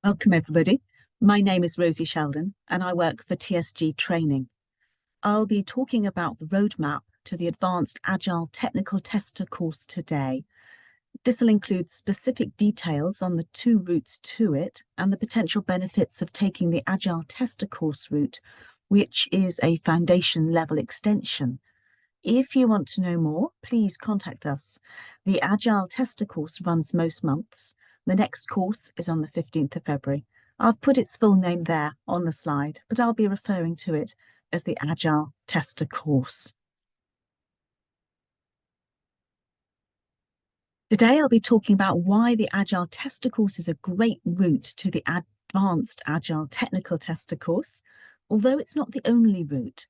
Welcome, everybody. My name is Rosie Sheldon, and I work for TSG Training. I'll be talking about the roadmap to the Advanced Agile Technical Tester course today. This will include specific details on the 2 routes to it and the potential benefits of taking the Agile Tester course route, which is a foundation level extension. If you want to know more, please contact us. The Agile Tester course runs most months. The next course is on the 15th of February. I've put its full name there on the slide, but I'll be referring to it as the Agile Tester course. Today I'll be talking about why the Agile Tester course is a great route to the Advanced Agile Technical Tester course, although it's not the only route.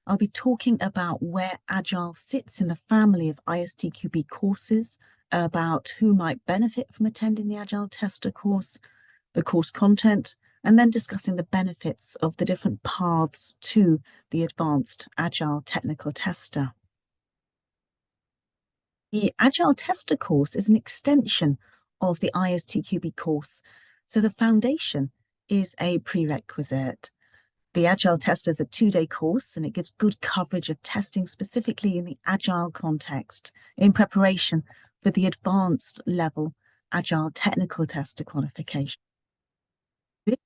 I'll be talking about where Agile sits in the family of ISTQB courses, about who might benefit from attending the Agile Tester course, the course content, and then discussing the benefits of the different paths to the Advanced Agile Technical Tester. The Agile Tester course is an extension of the ISTQB course, so the foundation is a prerequisite. The Agile Tester is a 2-day course, and it gives good coverage of testing specifically in the Agile context in preparation for the advanced level Agile Technical Tester qualification. This is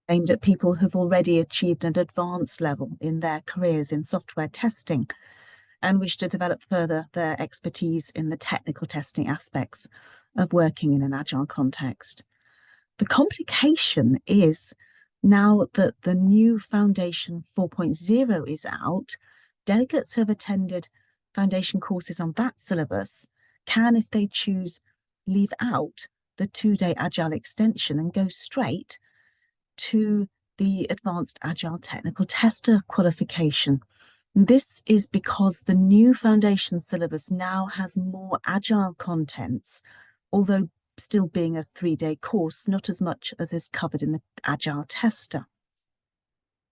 aimed at people who've already achieved an advanced level in their careers in software testing and wish to develop further their expertise in the technical testing aspects of working in an Agile context. The complication is, now that the new Foundation 4.0 is out, delegates who have attended foundation courses on that syllabus can, if they choose, leave out the 2-day Agile extension and go straight to the Advanced Agile Technical Tester qualification. This is because the new foundation syllabus now has more Agile contents, although still being a 3-day course, not as much as is covered in the Agile Tester.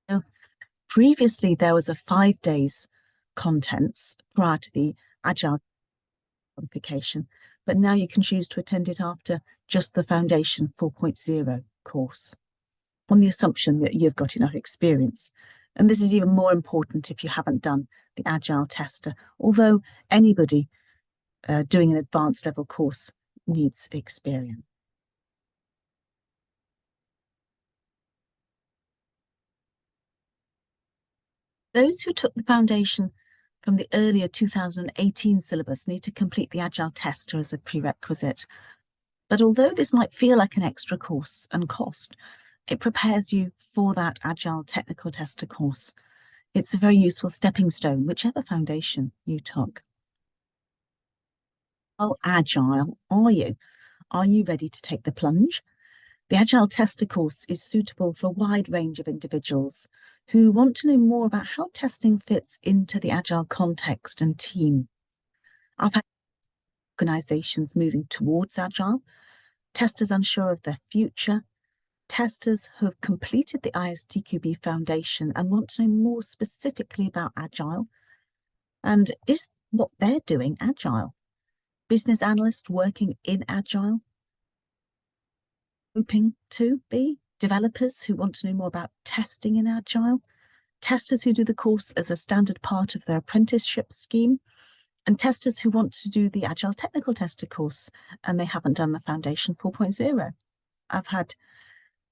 Now, previously, there was a 5 days contents prior to the Agile qualification, but now you can choose to attend it after just the Foundation 4.0 course, on the assumption that you've got enough experience. And this is even more important if you haven't done the Agile Tester, although anybody doing an advanced level course needs experience. Those who took the foundation from the earlier 2018 syllabus need to complete the Agile Tester as a prerequisite. But although this might feel like an extra course and cost, it prepares you for that Agile Technical Tester course. It's a very useful stepping stone, whichever foundation you took. How agile are you? Are you ready to take the plunge? The Agile Tester course is suitable for a wide range of individuals who want to know more about how testing fits into the Agile context and team. I've had organizations moving towards Agile, testers unsure of their future, testers who have completed the ISTQB Foundation and want to know more specifically about Agile. And is what they're doing Agile? Business analysts working in Agile, hoping to be developers who want to know more about testing in Agile, testers who do the course as a standard part of their apprenticeship scheme, and testers who want to do the Agile Technical Tester course and they haven't done the Foundation 4.0. I've had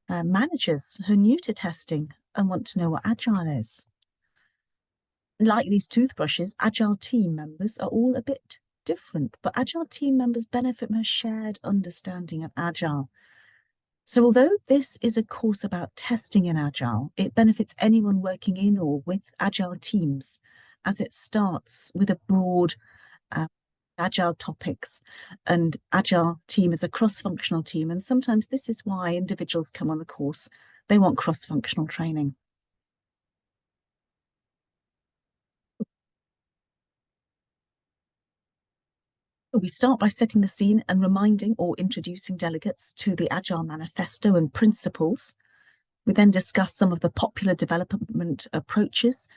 managers who are new to testing and want to know what Agile is. Like these toothbrushes, Agile team members are all a bit different, but Agile team members benefit from a shared understanding of Agile. So although this is a course about testing in Agile, it benefits anyone working in or with Agile teams, as it starts with a broad Agile topics, and Agile team is a cross-functional team, and sometimes this is why individuals come on the course. They want cross-functional training. We start by setting the scene and reminding or introducing delegates to the Agile Manifesto and principles. We then discuss some of the popular development approaches,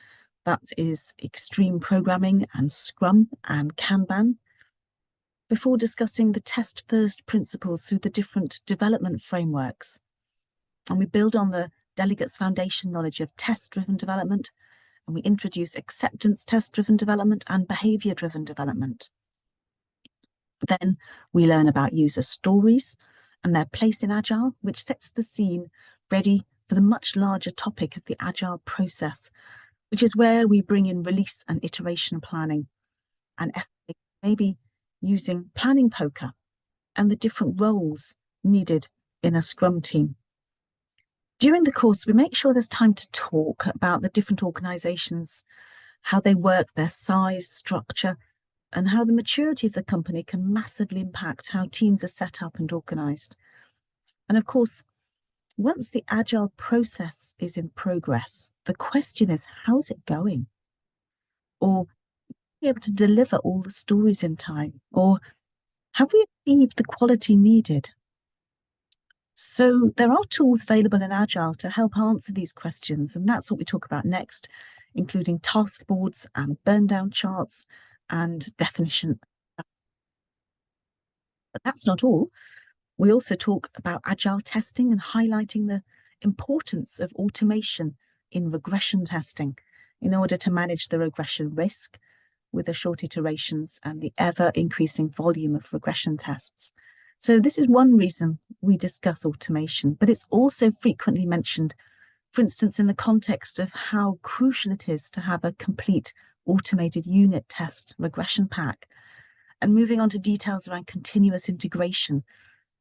that is extreme programming and Scrum and Kanban, before discussing the test-first principles through the different development frameworks And we build on the delegates' foundation knowledge of test-driven development, and we introduce acceptance test-driven development and behavior-driven development. Then we learn about user stories and their place in Agile, which sets the scene ready for the much larger topic of the Agile process, which is where we bring in release and iteration planning and maybe using planning poker and the different roles needed in a Scrum team. During the course, we make sure there's time to talk about the different organizations, how they work, their size, structure, and how the maturity of the company can massively impact how teams are set up and organized. And of course, once the Agile process is in progress, the question is, how's it going? Or be able to deliver all the stories in time? Or have we achieved the quality needed? So there are tools available in Agile to help answer these questions, and that's what we talk about next, including task boards and burn down charts and definition. But that's not all. We also talk about Agile testing and highlighting the importance of automation in regression testing in order to manage the regression risk with the short iterations and the ever-increasing volume of regression tests. So this is one reason we discuss automation, but it's also frequently mentioned, for instance, in the context of how crucial it is to have a complete automated unit test regression pack, and moving on to details around continuous integration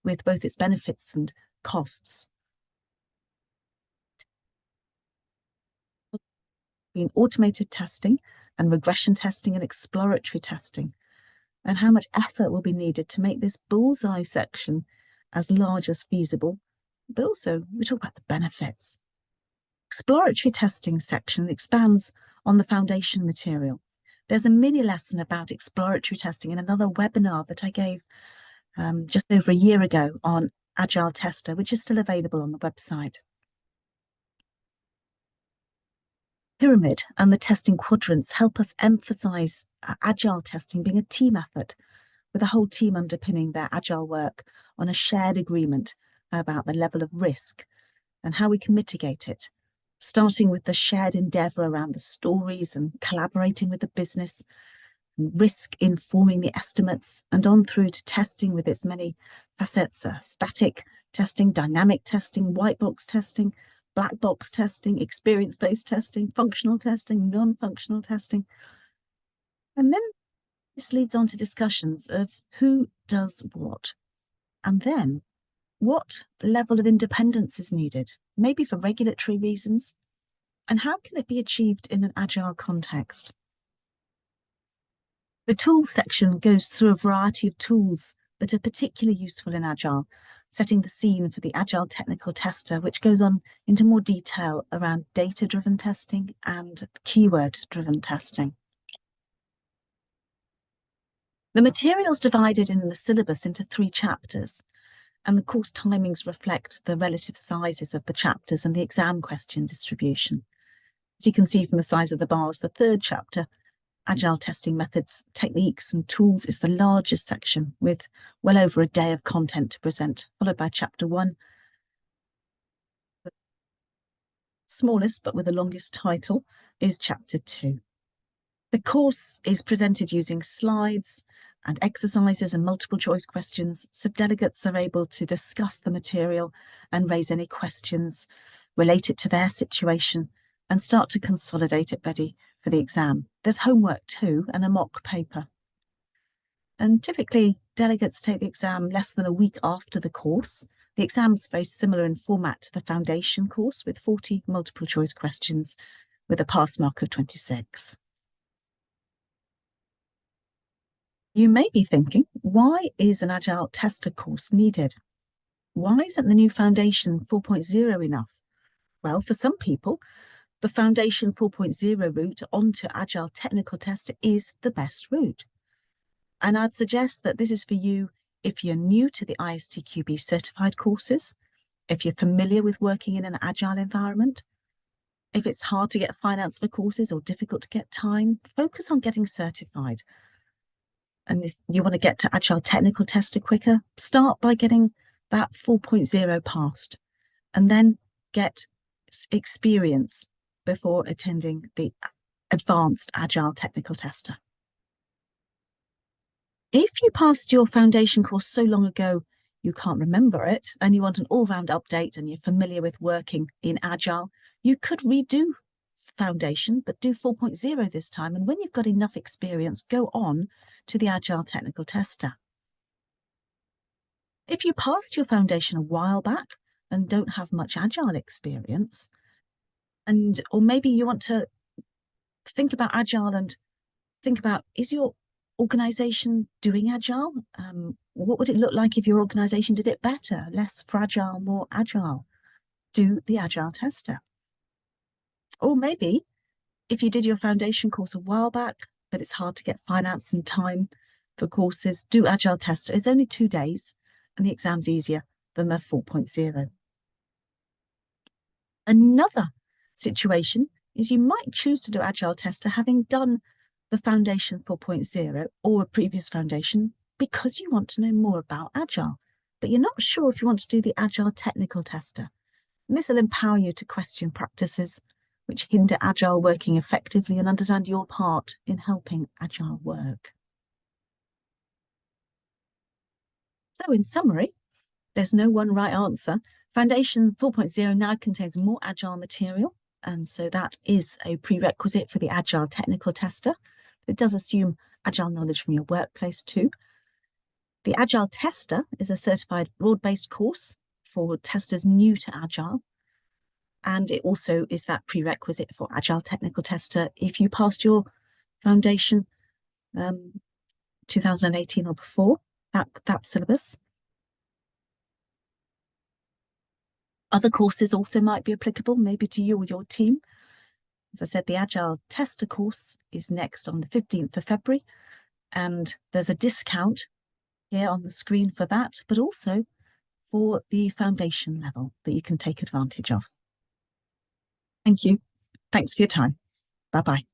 with both its benefits and costs. Between automated testing and regression testing and exploratory testing, and how much effort will be needed to make this bullseye section as large as feasible, but also we talk about the benefits. Exploratory testing section expands on the foundation material. There's a mini lesson about exploratory testing in another webinar that I gave just over a year ago on Agile Tester, which is still available on the website. Pyramid and the testing quadrants help us emphasize Agile testing being a team effort, with the whole team underpinning their Agile work on a shared agreement about the level of risk and how we can mitigate it, starting with the shared endeavor around the stories and collaborating with the business, risk informing the estimates, and on through to testing with its many facets, static testing, dynamic testing, white box testing, black box testing, experience-based testing, functional testing, non-functional testing. And then this leads on to discussions of who does what, and then what level of independence is needed, maybe for regulatory reasons, and how can it be achieved in an Agile context. The tools section goes through a variety of tools that are particularly useful in Agile, setting the scene for the Agile technical tester, which goes on into more detail around data-driven testing and keyword-driven testing. The material's divided in the syllabus into 3 chapters, and the course timings reflect the relative sizes of the chapters and the exam question distribution. As you can see from the size of the bars, the 3rd chapter, Agile testing methods, techniques and tools, is the largest section with well over a day of content to present, followed by chapter 1. The smallest but with the longest title is chapter 2. The course is presented using slides and exercises and multiple choice questions, so delegates are able to discuss the material and raise any questions related to their situation and start to consolidate it ready for the exam. There's homework too and a mock paper. And typically delegates take the exam less than a week after the course. The exam's very similar in format to the foundation course, with 40 multiple choice questions with a pass mark of 26. You may be thinking, why is an Agile tester course needed? Why isn't the new Foundation 4.0 enough? Well, for some people, the Foundation 4.0 route onto Agile technical tester is the best route. And I'd suggest that this is for you if you're new to the ISTQB certified courses, if you're familiar with working in an Agile environment, if it's hard to get finance for courses or difficult to get time, focus on getting certified. And if you want to get to Agile technical tester quicker, start by getting that 4.0 passed and then get experience before attending the Advanced Agile Technical Tester. If you passed your foundation course so long ago you can't remember it, and you want an all-round update and you're familiar with working in Agile, you could redo foundation, but do 4.0 this time. And when you've got enough experience, go on to the Agile Technical Tester. If you passed your foundation a while back and don't have much Agile experience, or maybe you want to think about Agile and think about, is your organization doing Agile? What would it look like if your organization did it better, less fragile, more agile? Do the Agile Tester. Or maybe if you did your foundation course a while back, but it's hard to get finance and time for courses, do Agile Tester. It's only 2 days and the exam's easier than the 4.0. Another situation is you might choose to do Agile Tester having done the Foundation 4.0 or a previous foundation because you want to know more about Agile, but you're not sure if you want to do the Agile Technical Tester. And this will empower you to question practices which hinder Agile working effectively and understand your part in helping Agile work. So in summary, there's no one right answer. Foundation 4.0 now contains more Agile material, and so that is a prerequisite for the Agile Technical Tester. It does assume Agile knowledge from your workplace too. The Agile Tester is a certified broad-based course for testers new to Agile, and it also is that prerequisite for Agile Technical Tester if you passed your foundation 2018 or before, that syllabus. Other courses also might be applicable, maybe to you or your team. As I said, the Agile Tester course is next on the 15th of February, and there's a discount here on the screen for that, but also for the foundation level that you can take advantage of. Thank you. Thanks for your time. Bye-bye.